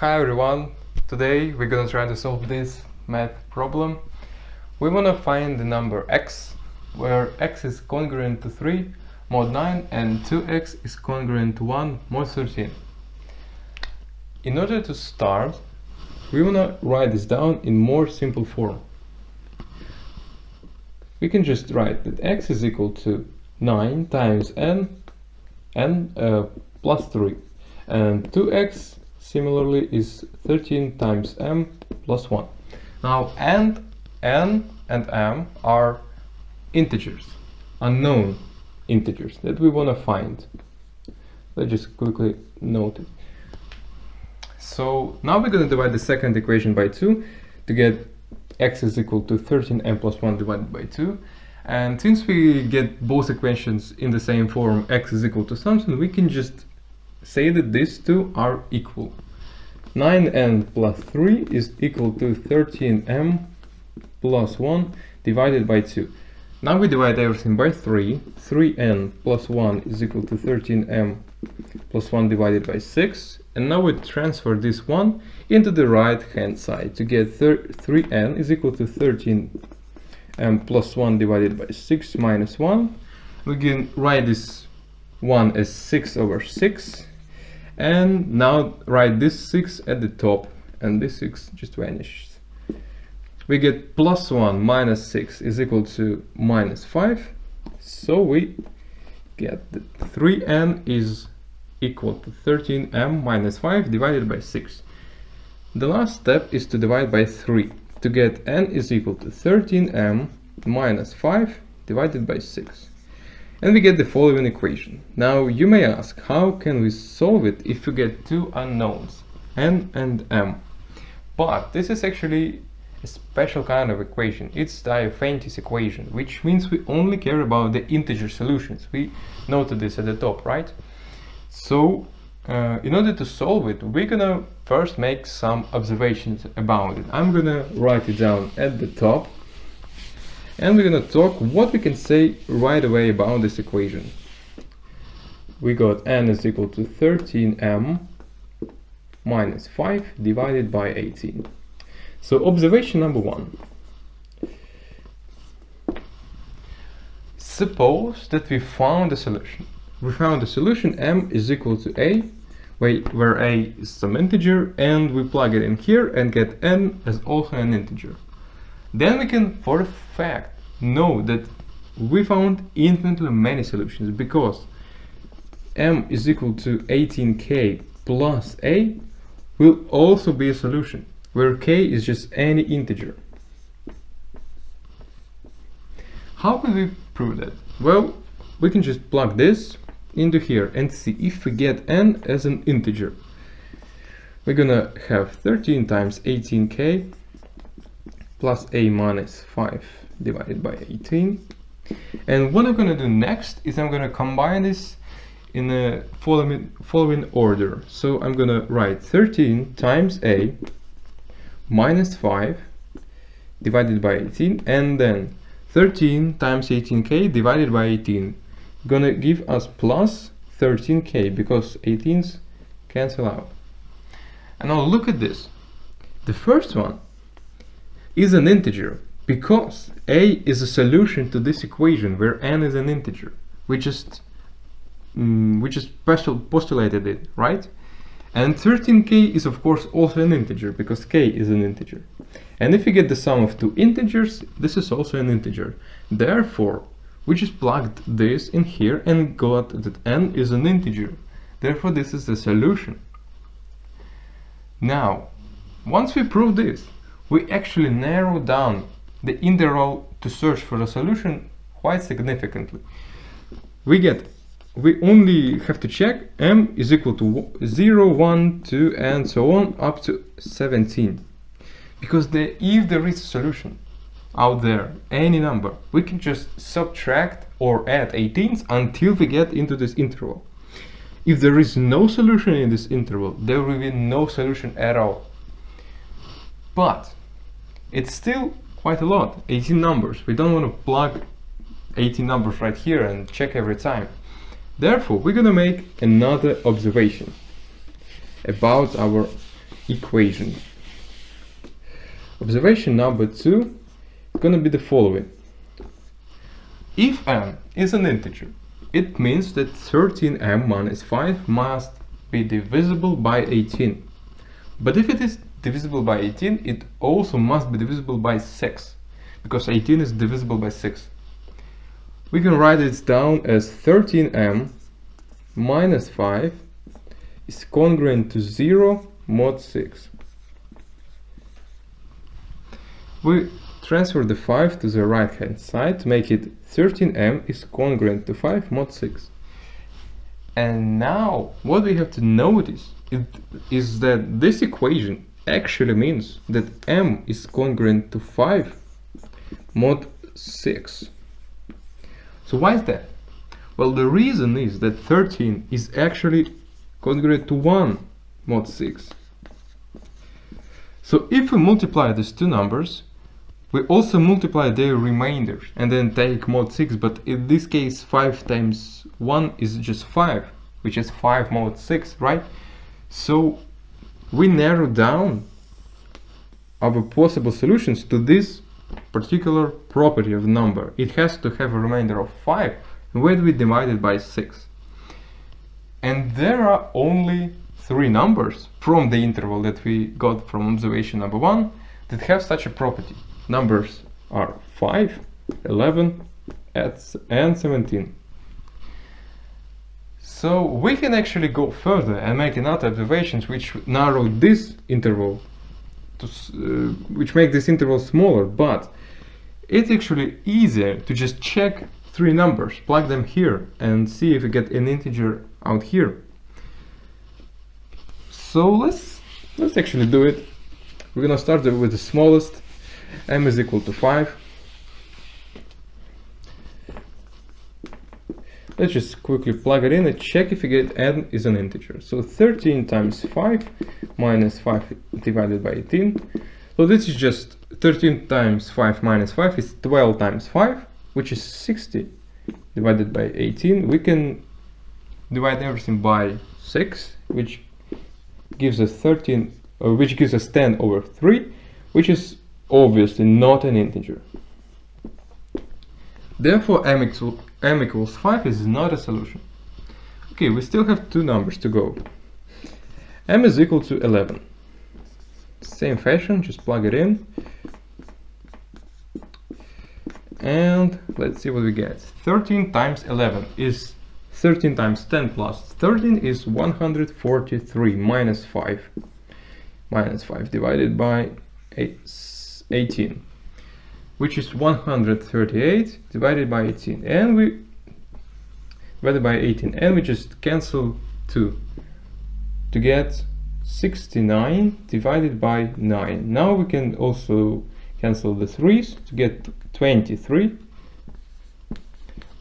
Hi everyone, today we're gonna try to solve this math problem. We wanna find the number x, where x is congruent to 3 mod 9 and 2x is congruent to 1 mod 13. In order to start, we wanna write this down in more simple form. We can just write that x is equal to 9 times n plus 3, and 2x similarly is 13 times m plus 1. Now n and m are integers, unknown integers that we want to find. Let's just quickly note it. So now we're going to divide the second equation by 2 to get x is equal to 13m plus 1 divided by 2. And since we get both equations in the same form, x is equal to something, we can just say that these two are equal. 9n plus 3 is equal to 13m plus 1 divided by 2. Now we divide everything by 3. 3n plus 1 is equal to 13m plus 1 divided by 6. And now we transfer this 1 into the right hand side to get 3n is equal to 13m plus 1 divided by 6 minus 1. We can write this 1 as 6 over 6. And now write this 6 at the top, and this 6 just vanishes. We get plus 1 minus 6 is equal to minus 5. So we get that 3n is equal to 13m minus 5 divided by 6. The last step is to divide by 3 to get n is equal to 13m minus 5 divided by 6. And we get the following equation. Now you may ask, how can we solve it if we get two unknowns, n and m? But this is actually a special kind of equation. It's Diophant's equation, which means we only care about the integer solutions. We noted this at the top, right? So in order to solve it, we're gonna first make some observations about it. I'm gonna write it down at the top. And we're going to talk what we can say right away about this equation. We got n is equal to 13m minus 5 divided by 18. So observation number 1. Suppose that we found a solution. We found a solution m is equal to a, where a is some integer, and we plug it in here and get n as also an integer. Then we can, for a fact, know that we found infinitely many solutions, because m is equal to 18k plus a will also be a solution, where k is just any integer. How can we prove that? Well, we can just plug this into here and see if we get n as an integer. We're gonna have 13 times 18k plus a minus 5 divided by 18. And what I'm going to do next is I'm going to combine this in a following order. So I'm going to write 13 times a minus 5 divided by 18, and then 13 times 18k divided by 18 gonna give us plus 13k, because 18s cancel out. And now look at this. The first one is an integer, because a is a solution to this equation where n is an integer. We just postulated it, right? And 13k is of course also an integer, because k is an integer. And if we get the sum of two integers, this is also an integer. Therefore, we just plugged this in here and got that n is an integer. Therefore, this is the solution. Now, once we prove this, we actually narrow down the interval to search for a solution quite significantly. We only have to check m is equal to 0, 1, 2, and so on up to 17. Because if there is a solution out there, any number, we can just subtract or add 18s until we get into this interval. If there is no solution in this interval, there will be no solution at all. But it's still quite a lot, 18 numbers. We don't want to plug 18 numbers right here and check every time. Therefore, we're going to make another observation about our equation. Observation number 2 is going to be the following. If m is an integer, it means that 13m minus 5 must be divisible by 18. But if it is divisible by 18, it also must be divisible by 6, because 18 is divisible by 6. We can write it down as 13m minus 5 is congruent to 0 mod 6. We transfer the 5 to the right hand side to make it 13m is congruent to 5 mod 6. And now what we have to notice is that this equation actually means that m is congruent to 5 mod 6. So why is that? Well, the reason is that 13 is actually congruent to 1 mod 6. So if we multiply these two numbers, we also multiply their remainders and then take mod 6, but in this case 5 times 1 is just 5, which is 5 mod 6, right? So we narrow down our possible solutions to this particular property of the number. It has to have a remainder of 5 when we divide it by 6. And there are only 3 numbers from the interval that we got from observation number 1 that have such a property. Numbers are 5, 11, and 17. So we can actually go further and make another observations which narrow this interval, which make this interval smaller, but it's actually easier to just check 3 numbers, plug them here, and see if we get an integer out here. So let's actually do it. We're gonna start with the smallest. M is equal to 5. Let's just quickly plug it in and check if we get n is an integer. So 13 times 5 minus 5 divided by 18. So this is just 13 times 5 minus 5 is 12 times 5, which is 60 divided by 18. We can divide everything by 6, which gives us 13, which gives us 10 over 3, which is obviously not an integer. Therefore m equals 5 is not a solution. Okay, we still have 2 numbers to go. M is equal to 11. Same fashion, just plug it in. And let's see what we get. 13 times 11 is 13 times 10 plus 13 is 143 minus 5. Minus 5 divided by 18, which is 138 divided by 18, and we just cancel 2 to get 69 divided by 9. Now we can also cancel the 3's to get 23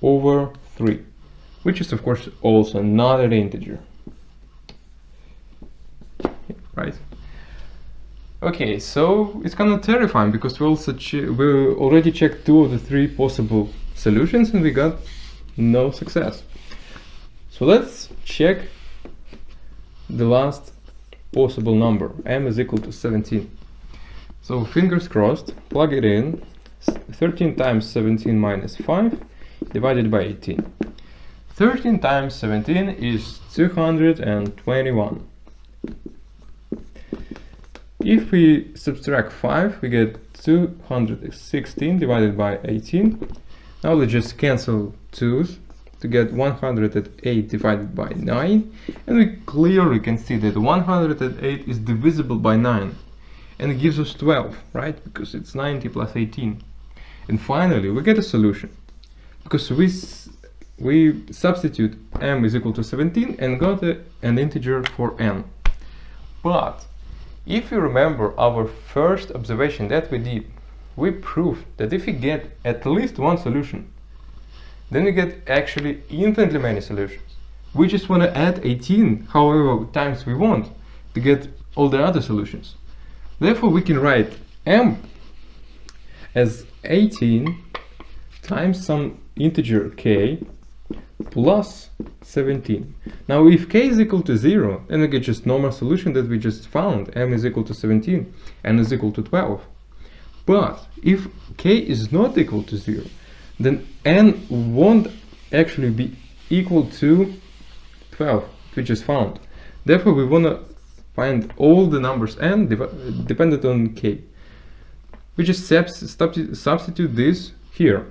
over 3, which is of course also not an integer, right? Okay, so it's kind of terrifying because we already checked 2 of the 3 possible solutions and we got no success. So let's check the last possible number. M is equal to 17. So fingers crossed, plug it in. 13 times 17 minus 5 divided by 18. 13 times 17 is 221. If we subtract 5, we get 216 divided by 18. Now let's just cancel 2's to get 108 divided by 9. And we clearly can see that 108 is divisible by 9. And it gives us 12, right? Because it's 90 plus 18. And finally, we get a solution. Because we substitute m is equal to 17 and got an integer for n. But if you remember our first observation that we did, we proved that if we get at least one solution, then we get actually infinitely many solutions. We just want to add 18 however times we want to get all the other solutions. Therefore we can write m as 18 times some integer k plus 17. Now if k is equal to 0, then we get just normal solution that we just found. M is equal to 17, n is equal to 12. But if k is not equal to 0, then n won't actually be equal to 12, we just found. Therefore we want to find all the numbers n dependent on k. We just substitute this here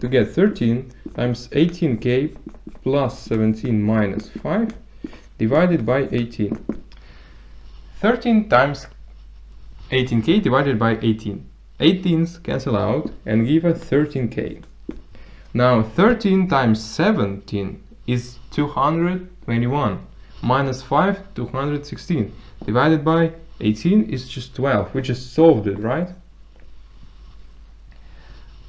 to get 13 times 18k plus 17 minus 5 divided by 18. 13 times 18k divided by 18. 18s cancel out and give us 13k. Now 13 times 17 is 221 minus 5, 216 divided by 18 is just 12. We just solved it, right?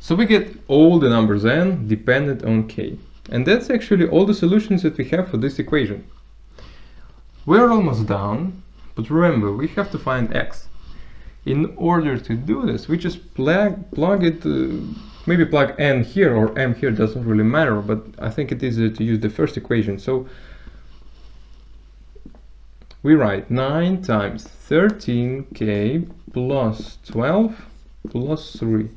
So we get all the numbers n dependent on k. And that's actually all the solutions that we have for this equation. We're almost done, but remember, we have to find x. In order to do this, we just plug it, maybe plug n here or m here, doesn't really matter, but I think it is easier to use the first equation. So we write 9 times 13k plus 12 plus 3.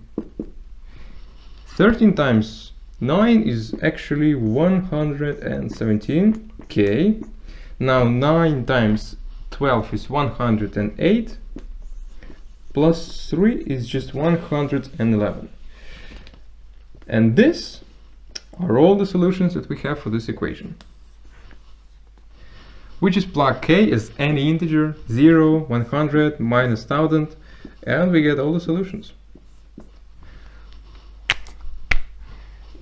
13 times 9 is actually 117k. Now 9 times 12 is 108, plus 3 is just 111. And these are all the solutions that we have for this equation. We just plug k as any integer, 0, 100, minus 1000, and we get all the solutions.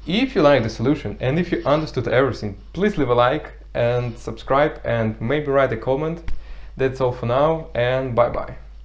If you like the solution and if you understood everything, please leave a like and subscribe and maybe write a comment. That's all for now, and bye bye.